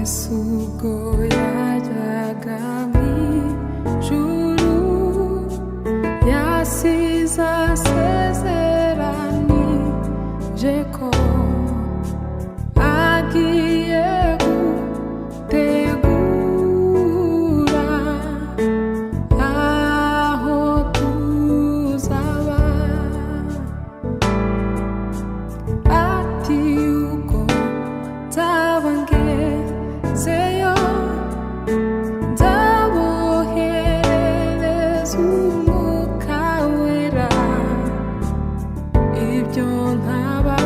ubwo yajyaga mu ijuru yasize asezeranije ko agiye gutegura aho tuzaba. Ati ubwo nzaba ngezeyo nzaboherereza Umwuka Wera, ibyo ntaba